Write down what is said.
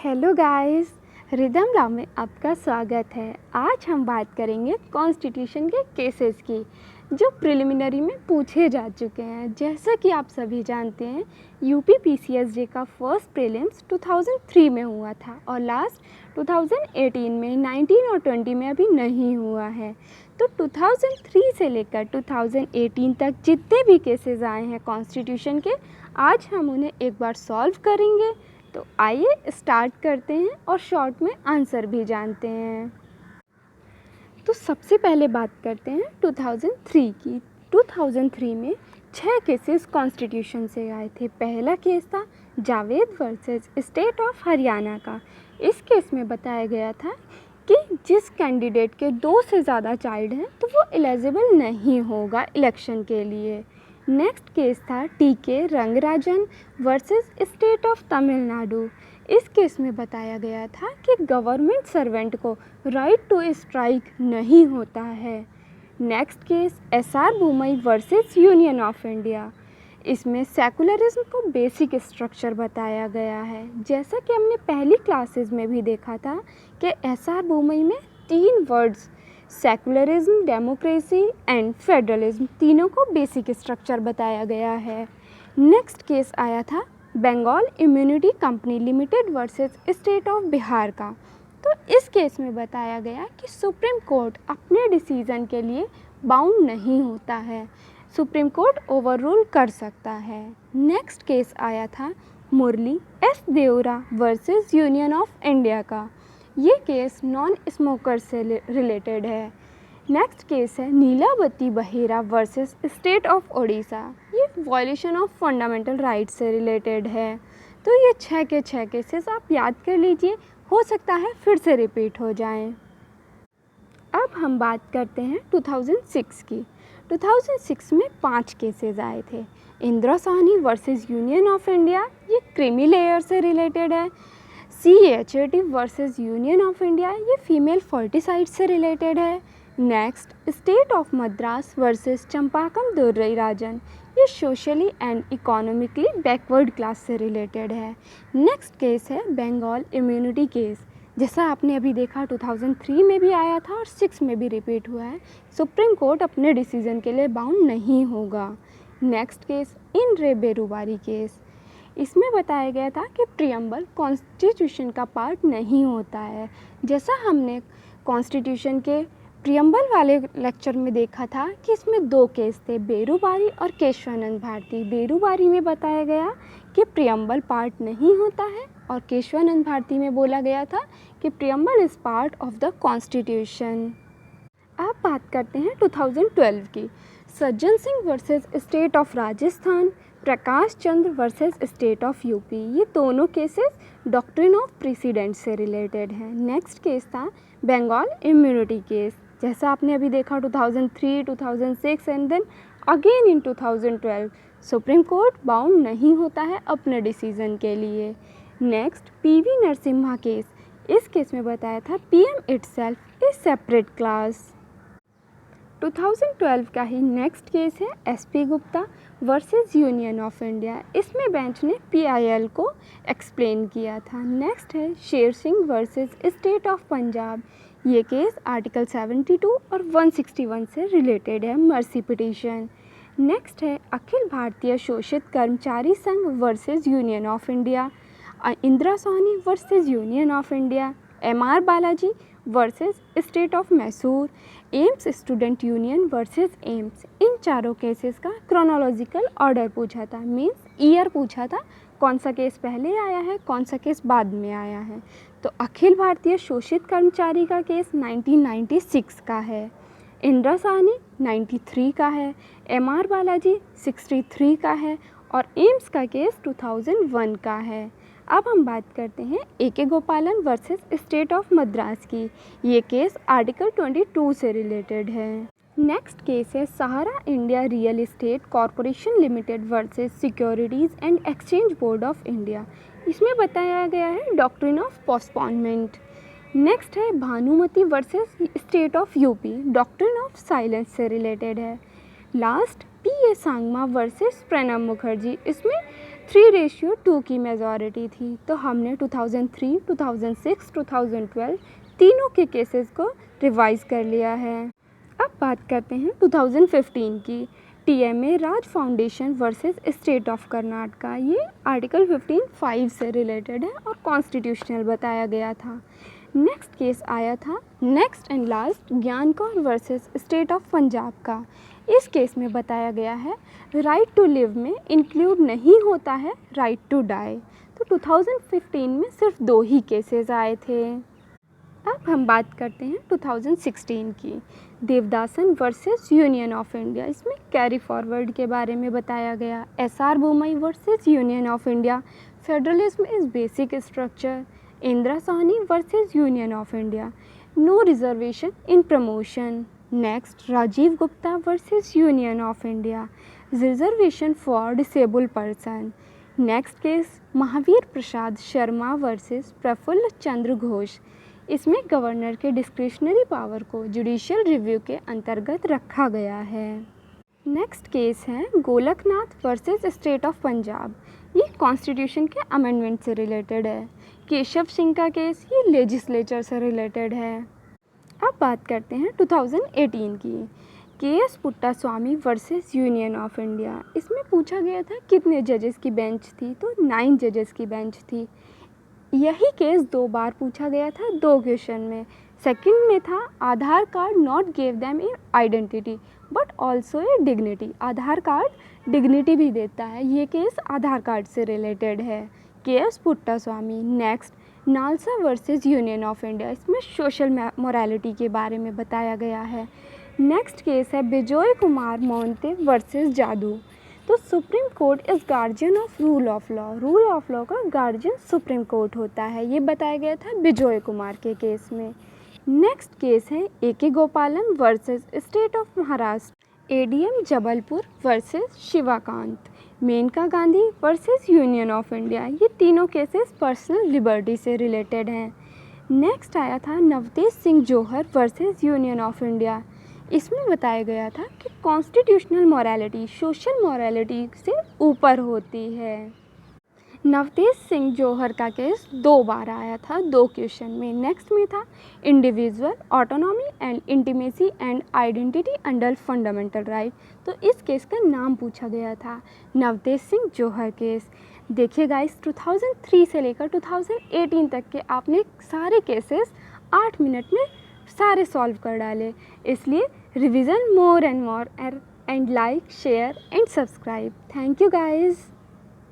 Hello guys, rhythm law में आपका स्वागत है। आज हम बात करेंगे कॉन्स्टिट्यूशन के केसेस की जो प्रिलिमिनरी में पूछे जा चुके हैं। जैसा कि आप सभी जानते हैं, यूपी पीसीएसजे का फर्स्ट प्रीलिम्स 2003 में हुआ था और लास्ट 2018 में 19 और 20 में अभी नहीं हुआ है। तो 2003 से लेकर 2018 तक जितने भी केसेस आए हैं कॉन्स्टिट्यूशन के, आज हम उन्हें एक बार सॉल्व करेंगे। तो आइए स्टार्ट करते हैं और शॉर्ट में आंसर भी जानते हैं। तो सबसे पहले बात करते हैं 2003 की। 2003 में 6 केसेस कॉन्स्टिट्यूशन से आए थे। पहला केस था Javed versus state of Haryana का। इस केस में बताया गया था कि जिस कैंडिडेट के 2 से ज़्यादा चाइल्ड हैं तो वो एलिजिबल नहीं होगा इलेक्शन के लिए। नेक्स्ट केस था टीके Rangarajan versus state of Tamil Nadu. इस केस में बताया गया था कि गवर्नमेंट सर्वेंट को राइट टू स्ट्राइक नहीं होता है। Next case SR Bommai versus union of India. इसमें सेकुलरिज्म को बेसिक स्ट्रक्चर बताया गया है। जैसा कि हमने पहली क्लासेस में भी देखा था कि एसआर बोमई में 3 words secularism, democracy and federalism तीनों को बेसिक स्ट्रक्चर बताया गया है। नेक्स्ट केस आया था Bengal immunity company limited versus state of Bihar का। तो इस केस में बताया गया कि सुप्रीम कोर्ट अपने डिसीजन के लिए बाउंड नहीं होता है, सुप्रीम कोर्ट ओवररूल कर सकता है। नेक्स्ट केस आया था Murali S Deora versus union of India का। ये केस नॉन स्मोकर से रिलेटेड है। नेक्स्ट केस है Nilabati Behera versus state of Odisha. ये वॉयलेशन ऑफ फंडामेंटल राइट से रिलेटेड है। तो ये 6 के 6 केसेस आप याद कर लीजिए, हो सकता है फिर से रिपीट हो जाएं। अब हम बात करते हैं 2006 की। 2006 में 5 केसेस आए थे। Indira Sawhney versus union of India, ये क्रीमी लेयर से रिलेटेड है। CHAT versus union of India, ये फीमेल फर्टिसाइड से रिलेटेड है। Next state of Madras versus Champakam Dorairajan, ये socially and economically backward class से रिलेटेड है। नेक्स्ट केस है बंगाल इम्यूनिटी केस। जैसा आपने अभी देखा 2003 में भी आया था और 6 में भी रिपीट हुआ है। सुप्रीम कोर्ट अपने डिसीजन के लिए बाउंड नहीं होगा। नेक्स्ट केस इन रे बेरुबारी केस। इसमें बताया गया था कि प्रियम्बल कॉन्स्टिट्यूशन का पार्ट नहीं होता है। जैसा हमने कॉन्स्टिट्यूशन के प्रियम्बल वाले लेक्चर में देखा था कि इसमें 2 केस थे, बेरुबारी और केशवानंद भारती। बेरुबारी में बताया गया कि प्रियम्बल पार्ट नहीं होता है और केशवानंद भारती में बोला गया था कि preamble is part of the constitution. अब बात करते हैं 2012 की। Sajjan Singh versus state of Rajasthan, Prakash Chandra versus state of UP, ये दोनों केसेस डॉक्ट्रिन ऑफ प्रेसिडेंट से रिलेटेड हैं। नेक्स्ट केस था बंगाल इम्यूनिटी केस। जैसा आपने अभी देखा 2003, 2006 and then again in 2012 supreme court bound नहीं होता है अपने डिसीजन के लिए। Next PV Narasimha case. इस केस में बताया था PM itself is separate class. 2012 का ही नेक्स्ट केस है SP Gupta versus union of India. इसमें बेंच ने PIL को एक्सप्लेन किया था। नेक्स्ट है Sher Singh versus state of Punjab. ये केस आर्टिकल 72 और 161 से रिलेटेड है, मर्सी पिटीशन। नेक्स्ट है Akhil Bharatiya Shoshit Karamchari Sangh versus union of India, Indira Sawhney versus union of India, MR Balaji versus state of Mysore, AIIMS student union versus AIIMS. इन चारों केसेस का क्रोनोलॉजिकल ऑर्डर पूछा था, मीन्स ईयर पूछा था, कौन सा केस पहले आया है, कौन सा केस बाद में आया है। तो अखिल भारतीय शोषित कर्मचारी का केस 1996 का है, इंदिरा साहनी 93 का है, MR बालाजी 63 का है और एम्स का केस 2001 का है। अब हम बात करते हैं AK Gopalan versus state of Madras की। ये केस आर्टिकल 22 से रिलेटेड है। नेक्स्ट केस है Sahara India real estate corporation limited versus securities and exchange board of India. इसमें बताया गया है डॉक्ट्रिन ऑफ पोस्टपोनमेंट। नेक्स्ट है Bhanumati versus state of UP, doctrine of silence से रिलेटेड है। Last PA Sangma versus Pranab Mukherjee. इसमें 3:2 की मेजॉरिटी थी। तो हमने 2003, 2006, 2012 तीनों के केसेस को रिवाइज कर लिया है। अब बात करते हैं 2015 की, TMA Raj foundation versus state of Karnataka. ये आर्टिकल 15(5) से रिलेटेड है और कॉन्स्टिट्यूशनल बताया गया था। नेक्स्ट केस आया था नेक्स्ट एंड लास्ट ज्ञान Kaur versus state of Punjab का। इस केस में बताया गया है राइट टू लिव में इंक्लूड नहीं होता है राइट टू डाई। तो 2015 में सिर्फ 2 ही केसेस आए थे। अब हम बात करते हैं 2016 की, Devadasan versus union of India. इसमें कैरी फॉरवर्ड के बारे में बताया गया। SR Bommai versus union of India, federalism is basic structure. Indira Sawhney versus union of India, no reservation in promotion. Next Rajeev Gupta versus union of India, reservation for disabled person. Next case Mahavir Prasad Sharma versus Prafulla Chandra Ghosh. इसमें governor के discretionary power को judicial review के अंतर्गत रखा गया है। Next case है Golaknath versus state of Punjab. ये कॉन्स्टिट्यूशन के अमेंडमेंट से रिलेटेड है। केशव सिंह का केस ये लेजिस्लेचर से रिलेटेड है। अब बात करते हैं 2018 की, KS Puttaswamy versus union of India. इसमें पूछा गया था कितने जजेस की बेंच थी, तो 9 जजेस की बेंच थी। यही केस 2 बार पूछा गया था 2 क्वेश्चन में। सेकंड में था Aadhaar card not give them a identity but also a dignity. Aadhaar card dignity भी देता है। ये केस आधार कार्ड से रिलेटेड है। KS Puttaswamy. Next NALSA versus union of India. इसमें सोशल मोरालिटी के बारे में बताया गया है। नेक्स्ट केस है बिजोय कुमार मोहंते वर्सेस जादू। तो supreme court is guardian of rule of law. Rule of law का गार्जियन सुप्रीम कोर्ट होता है। ये बताया गया था बिजोय कुमार के केस में। नेक्स्ट केस है AK Gopalan versus state of Maharashtra. ADM Jabalpur versus Shivakant. Menaka Gandhi versus union of India. ये तीनों केसेस पर्सनल लिबर्टी से रिलेटेड हैं। नेक्स्ट आया था Navtej Singh Johar versus union of India. इसमें बताया गया था कि कॉन्स्टिट्यूशनल मॉरलिटी सोशल मॉरलिटी से ऊपर होती है। नवतेज सिंह जौहर का केस 2 बार आया था 2 क्वेश्चन में। नेक्स्ट में था individual autonomy and intimacy and identity under fundamental right. तो इस केस का नाम पूछा गया था नवतेज सिंह जौहर केस। देखिए गाइस, 2003 से लेकर 2018 तक के आपने सारे केसेस 8 मिनट में सारे सॉल्व कर डाले। इसलिए revision more and more and like share and subscribe. Thank you guys.